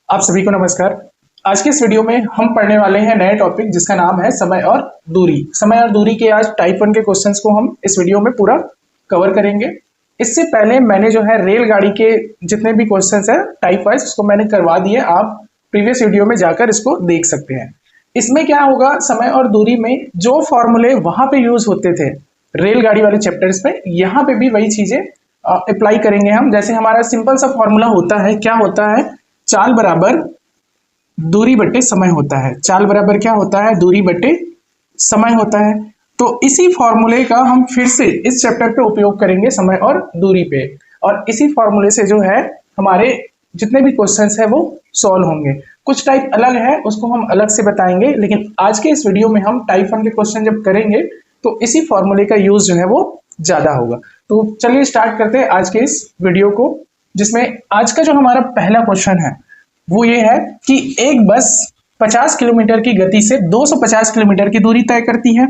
आप सभी को नमस्कार। आज के इस वीडियो में हम पढ़ने वाले हैं नए टॉपिक जिसका नाम है समय और दूरी। समय और दूरी के आज टाइप 1 के क्वेश्चंस को हम इस वीडियो में पूरा कवर करेंगे। इससे पहले मैंने जो है रेलगाड़ी के जितने भी क्वेश्चंस हैं टाइप वाइज उसको मैंने करवा दिए, आप प्रीवियस वीडियो में जाकर इसको देख सकते हैं। इसमें क्या होगा, समय और दूरी में जो फॉर्मूले वहां पे यूज होते थे रेलगाड़ी वाले चैप्टर्स में, यहाँ पे भी वही चीजें अप्लाई करेंगे हम। जैसे हमारा सिंपल सा फॉर्मूला होता है, क्या होता है, चाल बराबर दूरी बटे समय होता है। चाल बराबर क्या होता है, दूरी बटे समय होता है। तो इसी फॉर्मूले का हम फिर से इस चैप्टर पे उपयोग करेंगे समय और दूरी पे, और इसी फॉर्मूले से जो है हमारे जितने भी क्वेश्चंस है वो सॉल्व होंगे। कुछ टाइप अलग है उसको हम अलग से बताएंगे, लेकिन आज के इस वीडियो में हम टाइप 1 के क्वेश्चन जब करेंगे तो इसी फॉर्मूले का यूज जो है वो ज्यादा होगा। तो चलिए स्टार्ट करते हैं आज के इस वीडियो को, जिसमें आज का जो हमारा पहला क्वेश्चन है वो ये है कि एक बस 50 किलोमीटर की गति से 250 किलोमीटर की दूरी तय करती है,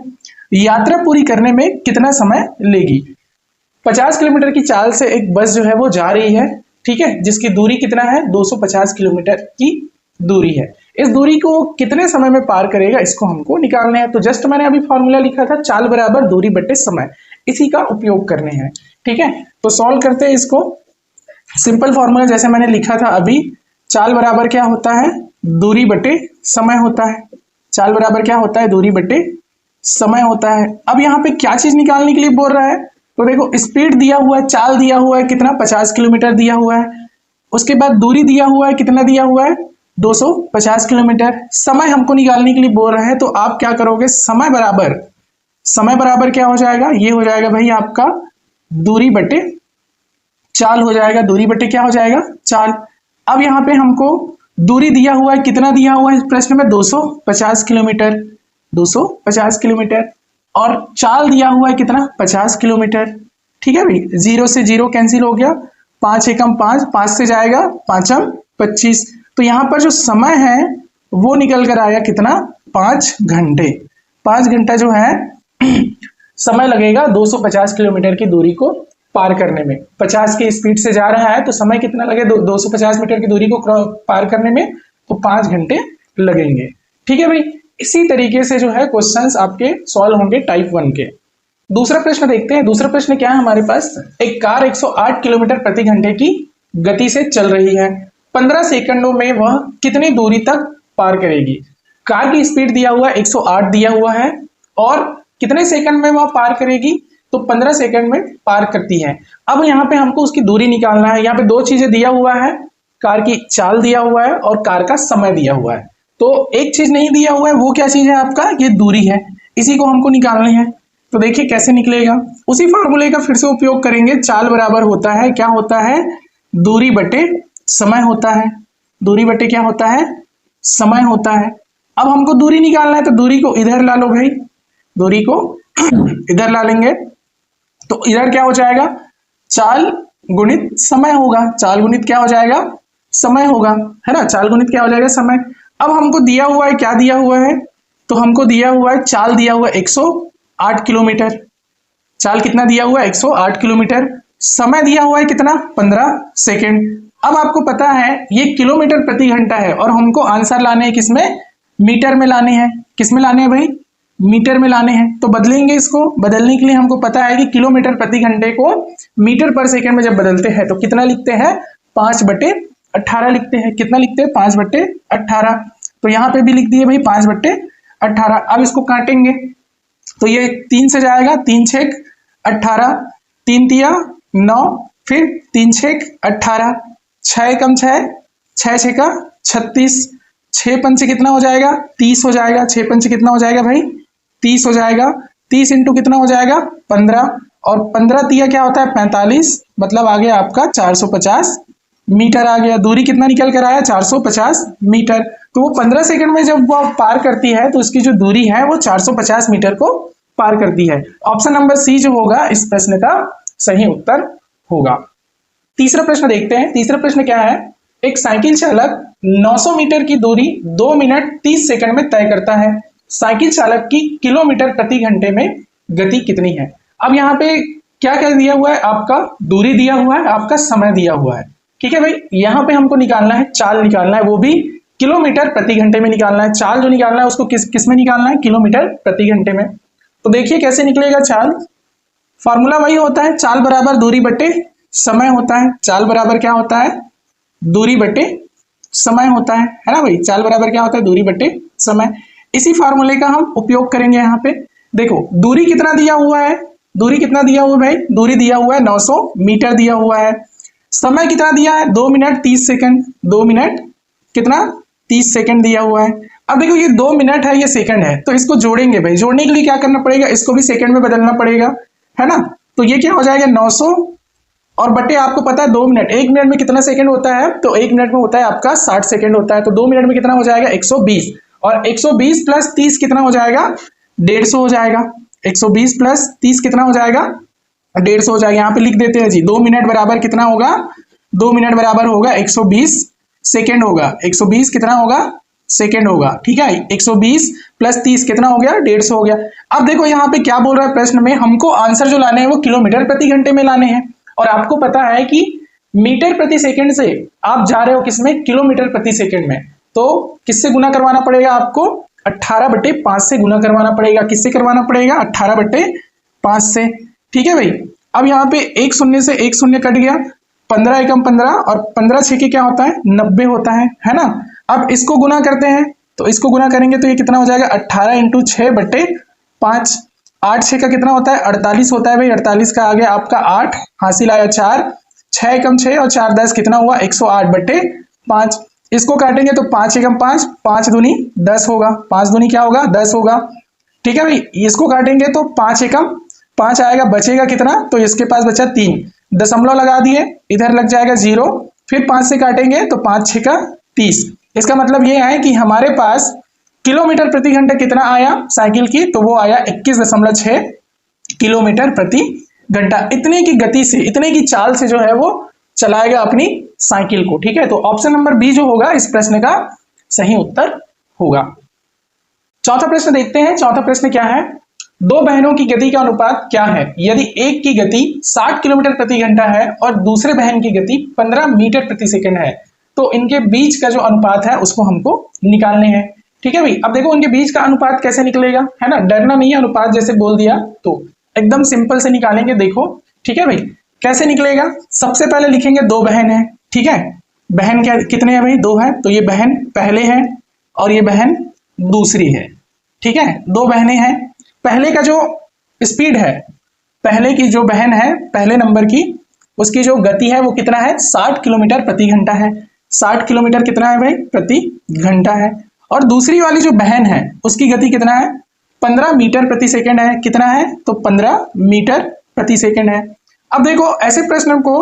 यात्रा पूरी करने में कितना समय लेगी। 50 किलोमीटर की चाल से एक बस जो है वो जा रही है, ठीक है, जिसकी दूरी कितना है, 250 किलोमीटर की दूरी है। इस दूरी को कितने समय में पार करेगा इसको हमको निकालना है। तो जस्ट मैंने अभी फॉर्मूला लिखा था, चाल बराबर दूरी बटे समय, इसी का उपयोग करने हैं, ठीक है। तो सॉल्व करते हैं इसको। सिंपल फॉर्मूला जैसे मैंने लिखा था अभी, चाल बराबर क्या होता है, दूरी बटे समय होता है। चाल बराबर क्या होता है, दूरी बटे समय होता है। अब यहाँ पे क्या चीज निकालने के लिए बोल रहा है, तो देखो स्पीड दिया हुआ है, चाल दिया हुआ है कितना, 50 किलोमीटर दिया हुआ है। उसके बाद दूरी दिया हुआ है, कितना दिया हुआ है, 250 किलोमीटर। समय हमको निकालने के लिए बोल रहे हैं, तो आप क्या करोगे, समय बराबर क्या हो जाएगा, ये हो जाएगा भाई आपका दूरी बटे चाल हो जाएगा। दूरी बटे क्या हो जाएगा, चाल। अब यहाँ पे हमको दूरी दिया हुआ है, कितना दिया हुआ है इस प्रश्न में, 250 किलोमीटर, 250 किलोमीटर, और चाल दिया हुआ है कितना, 50 किलोमीटर, ठीक है भाई। 0 से 0 कैंसिल हो गया, 5 एकम 5, 5 से जाएगा 5 25। तो यहाँ पर जो समय है वो निकल कर आया कितना, 5 घंटे। 5 घंटा जो है समय लगेगा 250 किलोमीटर की दूरी को पार करने में। 50 की स्पीड से जा रहा है तो समय कितना लगे, 250 मीटर की दूरी को पार करने में, तो 5 घंटे लगेंगे, ठीक है भाई। इसी तरीके से जो है क्वेश्चंस आपके सॉल्व होंगे टाइप 1 के। दूसरा प्रश्न देखते हैं। दूसरा प्रश्न क्या है हमारे पास, एक कार 108 किलोमीटर प्रति घंटे की गति से चल रही है, 15 सेकंडों में वह कितनी दूरी तक पार करेगी। कार की स्पीड दिया हुआ 108 दिया हुआ है, और कितने सेकंड में वह पार करेगी, तो 15 सेकंड में पार करती है। अब यहाँ पे हमको उसकी दूरी निकालना है। यहाँ पे दो चीजें दिया हुआ है, कार की चाल दिया हुआ है और कार का समय दिया हुआ है। तो एक चीज नहीं दिया हुआ है, वो क्या चीज है आपका, ये दूरी है, इसी को हमको निकालनी है। तो देखिए कैसे निकलेगा, उसी फॉर्मूले का फिर से उपयोग करेंगे। चाल बराबर होता है, क्या होता है, दूरी बटे समय होता है। दूरी बटे क्या होता है, समय होता है। अब हमको दूरी निकालना है, तो दूरी को इधर ला लो भाई, दूरी को इधर ला लेंगे, तो इधर क्या हो जाएगा, चाल गुणित समय होगा। चाल गुणित क्या हो जाएगा, समय होगा, है ना। चाल गुणित क्या हो जाएगा, समय। अब हमको दिया हुआ है, क्या दिया हुआ है, तो हमको दिया हुआ है, चाल दिया हुआ है 108 किलोमीटर। चाल कितना दिया हुआ है, 108 किलोमीटर। समय दिया हुआ है कितना, 15 सेकेंड। अब आपको पता है ये किलोमीटर प्रति घंटा है, और हमको आंसर लाने हैं किसमें, मीटर में लाने हैं। किसमें लाने हैं भाई, मीटर में लाने हैं। तो बदलेंगे इसको, बदलने के लिए हमको पता है कि किलोमीटर प्रति घंटे को मीटर पर सेकंड में जब बदलते हैं तो कितना लिखते हैं, 5/18 लिखते हैं। कितना लिखते हैं, 5/18। तो यहाँ पे भी लिख दिए भाई 5/18। अब इसको काटेंगे तो ये 3 से जाएगा, 3 छेक 18, 3 तिया 9, फिर 3 छेक 18, 6 कम 6, 6 छेका 36, 6 पंचे कितना हो जाएगा, 30 हो जाएगा। 6 पंचे कितना हो जाएगा भाई, 30 हो जाएगा। 30 इंटू कितना हो जाएगा, 15, और 15 तिया क्या होता है, 45, मतलब आ गया आपका 450 मीटर आ गया। दूरी कितना निकल कर आया, 450 मीटर। तो वो 15 सेकंड में जब वो पार करती है तो उसकी जो दूरी है वो 450 मीटर को पार करती है। ऑप्शन नंबर सी जो होगा इस प्रश्न का सही उत्तर होगा। तीसरा प्रश्न देखते हैं। तीसरा प्रश्न क्या है, एक साइकिल चालक 900 मीटर की दूरी 2 मिनट 30 सेकंड में तय करता है, साइकिल चालक की किलोमीटर प्रति घंटे में गति कितनी है। अब यहाँ पे क्या क्या दिया हुआ है, आपका दूरी दिया हुआ है, आपका समय दिया हुआ है। ठीक है भाई, यहाँ पे हमको निकालना है, चाल निकालना है, वो भी किलोमीटर प्रति घंटे में निकालना है। चाल जो निकालना है उसको किस में निकालना है, किलोमीटर प्रति घंटे में। तो देखिए कैसे निकलेगा चाल। फॉर्मूला वही होता है, चाल बराबर दूरी बटे समय होता है। चाल बराबर क्या होता है, दूरी बटे समय होता है ना भाई। चाल बराबर क्या होता है, दूरी बटे समय। इसी फार्मूले का हम उपयोग करेंगे यहाँ पे। देखो दूरी कितना दिया हुआ है, दूरी कितना दिया हुआ है भाई, दूरी दिया हुआ है 900 मीटर दिया हुआ है। समय कितना दिया है, 2 मिनट 30 सेकंड। 2 मिनट कितना, 30 सेकंड दिया हुआ है। अब देखो ये 2 मिनट है, ये सेकंड है, तो इसको जोड़ेंगे भाई। जोड़ने के लिए क्या करना पड़ेगा, इसको भी सेकंड में बदलना पड़ेगा, है ना। तो ये क्या हो जाएगा 900 और बटे आपको पता है 2 मिनट। 1 मिनट में कितना सेकंड होता है, तो 1 मिनट में होता है आपका 60 सेकंड होता है। तो 2 मिनट में कितना हो जाएगा 120, और 120 प्लस 30 कितना हो जाएगा, 150 हो जाएगा। 120 प्लस 30 कितना हो जाएगा, 150 हो जाएगा। यहाँ पे लिख देते हैं जी, 2 मिनट बराबर कितना होगा, 2 मिनट बराबर होगा 120 सेकेंड होगा। 120 कितना होगा, सेकेंड होगा, ठीक है। 120 प्लस 30 कितना हो गया, 150 हो गया। अब देखो यहाँ पे क्या बोल रहा है प्रश्न में, हमको आंसर जो लाने हैं वो किलोमीटर प्रति घंटे में लाने हैं, और आपको पता है कि मीटर प्रति सेकंड से आप जा रहे हो किसमें, किलोमीटर प्रति सेकंड में। तो किससे गुना करवाना पड़ेगा आपको, 18/5 से गुना करवाना पड़ेगा। किससे करवाना पड़ेगा, 18/5 से, ठीक है भाई। अब यहाँ पे एक शून्य से एक शून्य कट गया, 15 एकम 15 और 15 छः के क्या होता है, 90 होता है ना। अब इसको गुना करते हैं, तो इसको गुना करेंगे तो ये कितना हो जाएगा, 18 × 6/5। 8 6 का कितना होता है, 48 होता है भाई। 48 का आ गया आपका 8, हासिल आया 4, 6 एकम 6 और 4 10 कितना हुआ, 108/5। इसको काटेंगे तो 5 एकम 5, 5 दूनी 10 होगा। 5 दूनी क्या होगा, 10 होगा, ठीक है भाई। इसको काटेंगे तो 5 एकम 5 आएगा, बचेगा कितना, तो इसके पास बचा 3, दशमलव लगा दिए, इधर लग जाएगा 0। फिर 5 से काटेंगे तो 5 6 का 30। इसका मतलब ये है कि हमारे पास किलोमीटर प्रति घंटे कितना आया साइकिल की, तो वो आया 21.6 किलोमीटर प्रति घंटा। इतने की गति से, इतने की चाल से जो है वो चलाएगा अपनी साइकिल को, ठीक है। तो ऑप्शन नंबर बी जो होगा इस प्रश्न का सही उत्तर होगा। चौथा प्रश्न देखते हैं। चौथा प्रश्न क्या है, दो बहनों की गति का अनुपात क्या है यदि एक की गति 60 किलोमीटर प्रति घंटा है और दूसरे बहन की गति 15 मीटर प्रति सेकंड है, तो इनके बीच का जो अनुपात है उसको हमको निकालने हैं, ठीक है भाई। अब देखो उनके बीच का अनुपात कैसे निकलेगा, है ना, डरना नहीं है, अनुपात जैसे बोल दिया तो एकदम सिंपल से निकालेंगे। देखो ठीक है भाई, कैसे निकलेगा, सबसे पहले लिखेंगे दो बहन है, ठीक है। बहन क्या कितने हैं भाई, दो है, तो ये बहन पहले है और ये बहन दूसरी है, ठीक है। दो बहनें हैं, पहले का जो स्पीड है, पहले की जो बहन है पहले नंबर की, उसकी जो गति है वो कितना है, 60 किलोमीटर प्रति घंटा है। 60 किलोमीटर कितना है भाई, प्रति घंटा है। और दूसरी वाली जो बहन है उसकी गति कितना है, 15 मीटर प्रति सेकंड है। कितना है, तो 15 मीटर प्रति सेकंड है। अब देखो ऐसे प्रश्न को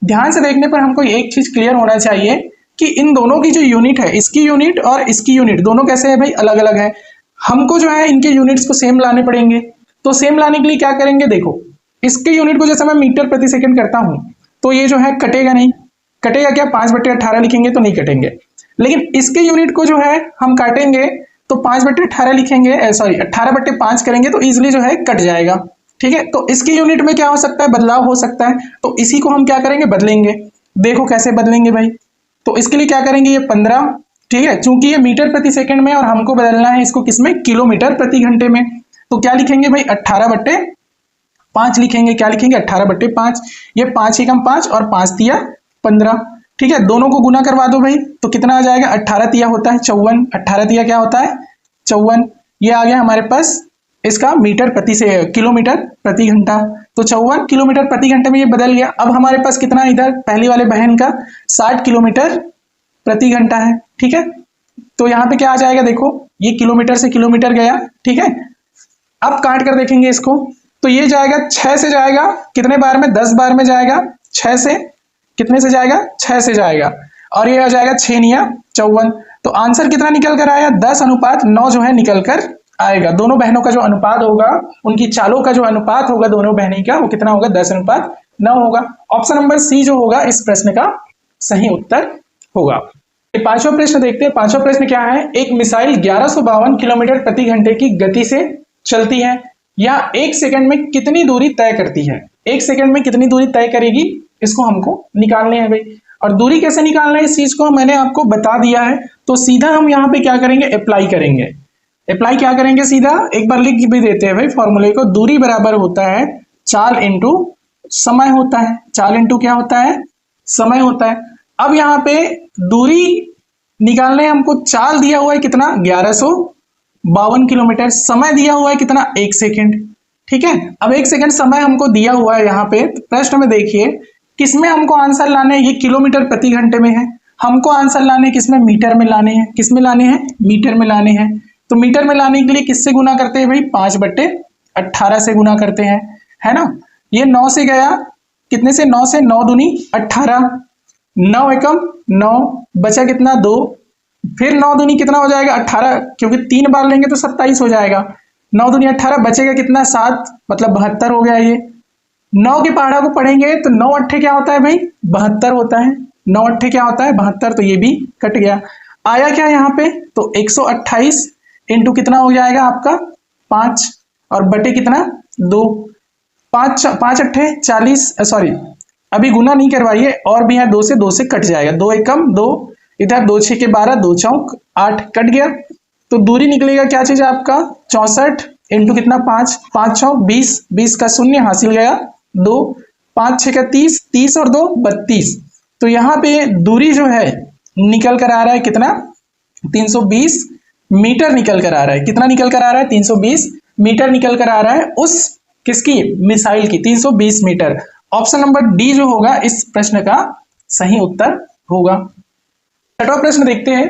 ध्यान से देखने पर हमको एक चीज क्लियर होना चाहिए कि इन दोनों की जो यूनिट है, इसकी यूनिट और इसकी यूनिट दोनों कैसे है भाई, अलग अलग है। हमको जो है इनके यूनिट्स को सेम लाने पड़ेंगे। तो सेम लाने के लिए क्या करेंगे, देखो इसके यूनिट को जैसे मैं मीटर प्रति सेकंड करता हूं तो ये जो है कटेगा नहीं, कटेगा क्या, 5/18 लिखेंगे तो नहीं कटेंगे। लेकिन इसके यूनिट को जो है हम काटेंगे तो 5/18 लिखेंगे, सॉरी 18/5 करेंगे तो इजिली जो है कट जाएगा, ठीक है। तो इसकी यूनिट में क्या हो सकता है, बदलाव हो सकता है, तो इसी को हम क्या करेंगे, बदलेंगे। देखो कैसे बदलेंगे भाई, तो इसके लिए क्या करेंगे, ये 15, ठीक है, चूंकि ये मीटर प्रति सेकंड में और हमको बदलना है इसको किसमें, किलोमीटर प्रति घंटे में। तो क्या लिखेंगे भाई, 18/5 लिखेंगे। क्या लिखेंगे, 18/5। ये 5 एकम 5 और 5 तिया 15, ठीक है। दोनों को गुना करवा दो भाई, तो कितना आ जाएगा, 18 तिया होता है 54, 18 तिया क्या होता है 54। ये आ गया हमारे पास इसका मीटर प्रति से किलोमीटर प्रति घंटा, तो 54 किलोमीटर प्रति घंटे में ये बदल गया। अब हमारे पास कितना इधर पहली वाले बहन का 60 किलोमीटर प्रति घंटा है, ठीक है। तो यहाँ पे क्या आ जाएगा, देखो ये किलोमीटर से किलोमीटर गया, ठीक है। अब काट कर देखेंगे इसको, तो ये जाएगा 6 से जाएगा, कितने बार में, 10 बार में जाएगा। 6 से कितने से जाएगा, 6 से जाएगा, और ये आ जाएगा 6 निया 54। तो आंसर कितना निकल कर आया, 10:9 जो है निकल कर आएगा। दोनों बहनों का जो अनुपात होगा, उनकी चालों का जो अनुपात होगा दोनों बहनों का, वो कितना होगा, 10:9 होगा। ऑप्शन नंबर सी जो होगा इस प्रश्न का सही उत्तर होगा। पांचवा प्रश्न देखते हैं। पांचवा प्रश्न क्या है, एक मिसाइल 1152 किलोमीटर प्रति घंटे की गति से चलती है, या 1 सेकंड में कितनी दूरी तय करती है। 1 सेकंड में कितनी दूरी तय करेगी, इसको हमको निकालने हैं भाई। और दूरी कैसे निकालना है इस चीज को मैंने आपको बता दिया है। तो सीधा हम यहाँ पे क्या करेंगे, अप्लाई करेंगे। अप्लाई क्या करेंगे, सीधा एक बार लिख भी देते हैं भाई फॉर्मूले को। दूरी बराबर होता है चाल इंटू समय होता है। चाल इंटू क्या होता है, समय होता है। अब यहाँ पे दूरी निकालने हमको चाल दिया हुआ है कितना, 1152 किलोमीटर। समय दिया हुआ है कितना, 1 सेकेंड। ठीक है, अब 1 सेकेंड समय हमको दिया हुआ है। यहाँ पे प्रश्न में देखिए किसमें हमको आंसर लाने हैं, ये किलोमीटर प्रति घंटे में है। हमको आंसर लाने किसमें, मीटर में लाने हैं। किसमें लाने हैं, मीटर में लाने हैं। तो मीटर में लाने के लिए किससे गुना करते हैं भाई, 5/18 से गुना करते हैं, है ना। ये 9 से गया, कितने से, 9 से, 9 दूनी 18, 9 एकम 9, बचा कितना 2, फिर 9 दूनी कितना हो जाएगा 18, क्योंकि 3 बार लेंगे तो 27 हो जाएगा। 9 दूनी 18, बचेगा कितना 7, मतलब 72 हो गया। ये 9 के पहाड़ा को पढ़ेंगे तो 9 अट्ठे क्या होता है भाई, 72 होता है। 9 अट्ठे क्या होता है, 72। तो ये भी कट गया। आया क्या यहाँ पे, तो 128 इंटू कितना हो जाएगा आपका 5, और बटे कितना 2, 5 अट्ठे 40, सॉरी अभी गुना नहीं करवाइए, और भी है 2 से कट जाएगा। 2 एकम 2, इधर 2 6 के 12, 2 चौक 8, कट गया। तो दूरी निकलेगा क्या चीज आपका, 64 इंटू कितना 5, 5 चौक 20, 20 का शून्य हासिल गया 2, 5 6 का 30, 30 और 2 32। तो यहाँ पे दूरी जो है निकल कर आ रहा है कितना, 320 मीटर निकल कर आ रहा है। कितना निकल कर आ रहा है, 320 मीटर निकल कर आ रहा है उस किसकी, मिसाइल की, 320 मीटर। ऑप्शन नंबर डी जो होगा इस प्रश्न का सही उत्तर होगा। छठवां प्रश्न देखते हैं।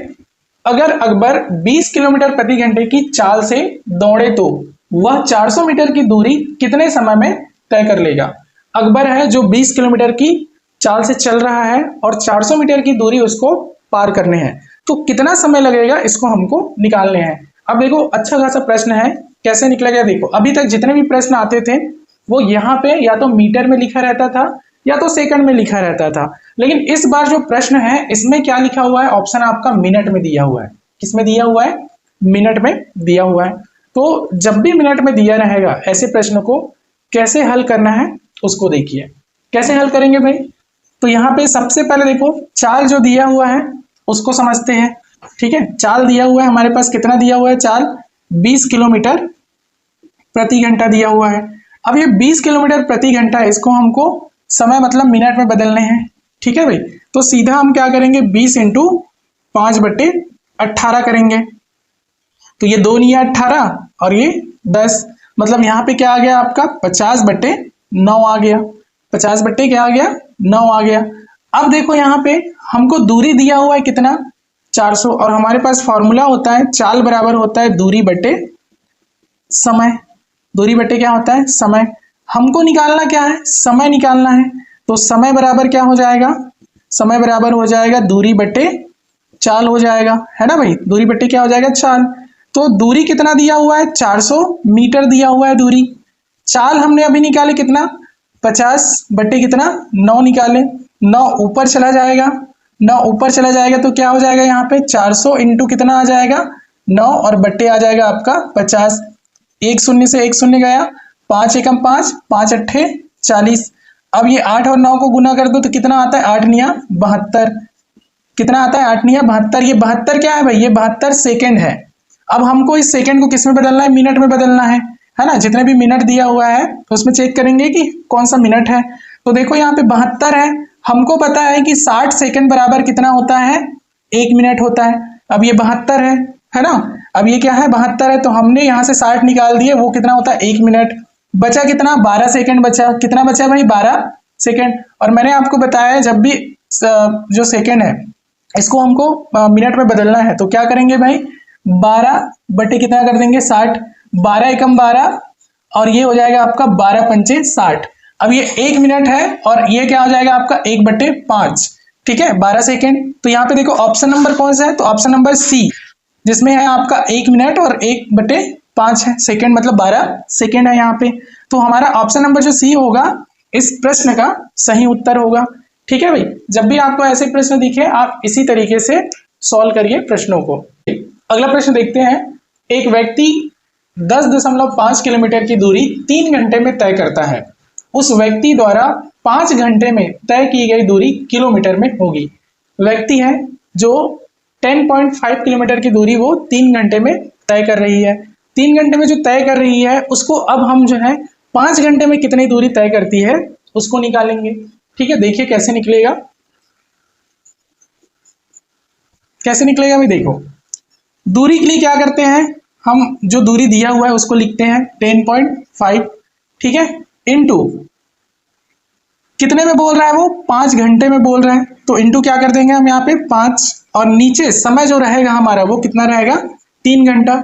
अगर अकबर 20 किलोमीटर प्रति घंटे की चाल से दौड़े तो वह 400 मीटर की दूरी कितने समय में तय कर लेगा। अकबर है जो 20 किलोमीटर की चाल से चल रहा है और 400 मीटर की दूरी उसको पार करने हैं, तो कितना समय लगेगा, इसको हमको निकालने हैं। अब देखो अच्छा खासा प्रश्न है, कैसे निकलेगा देखो। अभी तक जितने भी प्रश्न आते थे वो यहाँ पे या तो मीटर में लिखा रहता था या तो सेकंड में लिखा रहता था, लेकिन इस बार जो प्रश्न है इसमें क्या लिखा हुआ है, ऑप्शन आपका मिनट में दिया हुआ है। किसमें दिया हुआ है, मिनट में दिया हुआ है। तो जब भी मिनट में दिया रहेगा ऐसे प्रश्न को कैसे हल करना है उसको देखिए। कैसे हल करेंगे भाई, तो यहाँ पे सबसे पहले देखो चाल जो दिया हुआ है उसको समझते हैं। ठीक है, चाल दिया हुआ है हमारे पास, कितना दिया हुआ है चाल, 20 किलोमीटर प्रति घंटा दिया हुआ है। अब ये 20 किलोमीटर प्रति घंटा है, इसको हमको समय मतलब मिनट में बदलने हैं। ठीक है भाई, तो सीधा हम क्या करेंगे, 20 इंटू 5/18 करेंगे। तो ये 2 नहीं 18 और ये 10, मतलब यहाँ पे क्या आ गया आपका 50/9 आ गया। 50 बट्टे क्या आ गया, 9 आ गया। अब देखो यहाँ पे हमको दूरी दिया हुआ है कितना, 400, और हमारे पास फॉर्मूला होता है चाल बराबर होता है दूरी बटे समय। दूरी बटे क्या होता है, समय। हमको निकालना क्या है, समय निकालना है। तो समय बराबर क्या हो जाएगा, समय बराबर हो जाएगा दूरी बटे चाल हो जाएगा, है ना भाई। दूरी बटे क्या हो जाएगा, चाल। तो दूरी कितना दिया हुआ है, 400 मीटर दिया हुआ है दूरी। चाल हमने अभी निकाले कितना, 50 बटे कितना 9 निकाले। 9 ऊपर चला जाएगा, 9 ऊपर चला जाएगा तो क्या हो जाएगा यहाँ पे 400 इंटू कितना आ जाएगा 9 और बट्टे आ जाएगा आपका 50। एक शून्य से एक शून्य गया, 5 एकम 5, 5 अट्ठे 40। अब ये 8 और 9 को गुना कर दो तो कितना आता है, 8 निया 72। कितना आता है, 8 निया 72। ये 72 क्या है भाई, ये 72 सेकेंड है। अब हमको इस सेकेंड को किस में बदलना है, मिनट में बदलना है ना। जितने भी मिनट दिया हुआ है तो उसमें चेक करेंगे कि कौन सा मिनट है। तो देखो यहाँ पे 72 है, हमको पता है कि 60 सेकंड बराबर कितना होता है, 1 मिनट होता है। अब ये 72 है ना। अब ये क्या है, 72 है, तो हमने यहाँ से 60 निकाल दिए, वो कितना होता है 1 मिनट। बचा कितना, 12 सेकंड बचा। कितना बचा भाई, 12 सेकंड। और मैंने आपको बताया जब भी जो सेकंड है इसको हमको मिनट में बदलना है तो क्या करेंगे भाई, 12 बटे कितना कर देंगे 60। 12 एकम 12 और ये हो जाएगा आपका 12 पंचे 60। अब ये 1 मिनट है और ये क्या हो जाएगा आपका 1/5। ठीक है, 12 सेकेंड। तो यहाँ पे देखो ऑप्शन नंबर कौन सा है, तो ऑप्शन नंबर सी, जिसमें है आपका 1 मिनट और 1/5 है सेकेंड, मतलब 12 सेकेंड है यहाँ पे। तो हमारा ऑप्शन नंबर जो सी होगा इस प्रश्न का सही उत्तर होगा। ठीक है भाई, जब भी आपको ऐसे प्रश्न दिखे आप इसी तरीके से सॉल्व करिए प्रश्नों को। अगला प्रश्न देखते हैं। एक व्यक्ति 10.5 किलोमीटर की दूरी 3 घंटे में तय करता है। उस व्यक्ति द्वारा 5 घंटे में तय की गई दूरी किलोमीटर में होगी। व्यक्ति है जो 10.5 किलोमीटर की दूरी वो 3 घंटे में तय कर रही है। 3 घंटे में जो तय कर रही है उसको अब हम जो है 5 घंटे में कितनी दूरी तय करती है उसको निकालेंगे। ठीक है, देखिए कैसे निकलेगा, कैसे निकलेगा भाई। देखो, दूरी के लिए क्या करते हैं, हम जो दूरी दिया हुआ है उसको लिखते हैं 10.5, ठीक है, इनटू कितने में बोल रहा है वो, 5 घंटे में बोल रहा है, तो इनटू क्या कर देंगे हम यहाँ पे 5, और नीचे समय जो रहेगा हमारा वो कितना रहेगा, 3 घंटा।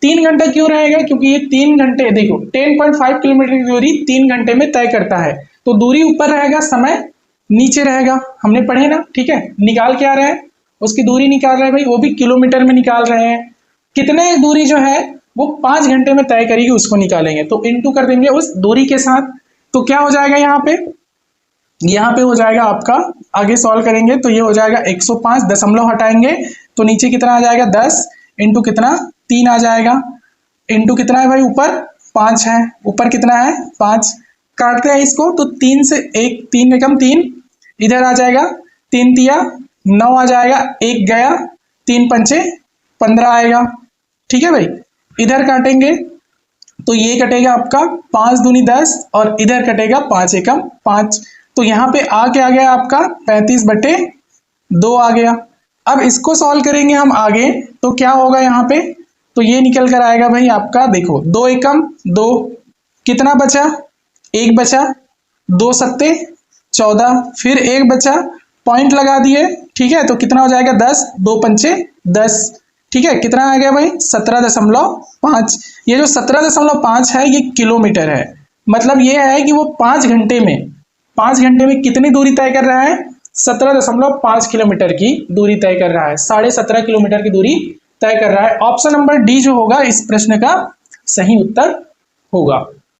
3 घंटा क्यों रहेगा, क्योंकि ये 3 घंटे, देखो 10.5 किलोमीटर की दूरी 3 घंटे में तय करता है, तो दूरी ऊपर रहेगा, समय नीचे रहेगा, हमने पढ़े ना। ठीक है, निकाल के आ रहे हैं, उसकी दूरी निकाल रहे हैं भाई, वो भी किलोमीटर में निकाल रहे हैं। कितने दूरी जो है वो 5 घंटे में तय करेगी उसको निकालेंगे, तो इनटू कर देंगे उस दूरी के साथ। तो क्या हो जाएगा यहाँ पे हो जाएगा आपका, आगे सॉल्व करेंगे तो ये हो जाएगा 105, दशमलव हटाएंगे तो नीचे कितना आ जाएगा 10, इंटू कितना 3 आ जाएगा, इंटू कितना है भाई ऊपर 5 है, ऊपर कितना है 5, काटते हैं इसको तो 3 से 1, 3 एकम 3, इधर आ जाएगा 3 तिया 9 आ जाएगा, 1 गया, 3 पंचे 15 आएगा। ठीक है भाई, इधर काटेंगे तो ये कटेगा आपका 5 दूनी 10 और इधर कटेगा 5 एकम 5, तो यहाँ पे आ गया आपका 35/2 आ गया। अब इसको सॉल्व करेंगे हम आगे तो क्या होगा यहाँ पे, तो ये निकल कर आएगा भाई आपका, देखो 2 एकम 2, कितना बचा 1 बचा, 2 सत्ते 14, फिर 1 बचा, पॉइंट लगा दिए। ठीक है, तो कितना हो जाएगा 10, 2 पंचे 10। ठीक है, कितना आ गया भाई 17.5। ये जो 17.5 है ये किलोमीटर है, मतलब ये है कि वो 5 घंटे में कितनी दूरी तय कर रहा है, 17.5 किलोमीटर की दूरी तय कर रहा है, 17.5 किलोमीटर की दूरी तय कर रहा है। ऑप्शन नंबर डी जो होगा इस प्रश्न का सही उत्तर होगा।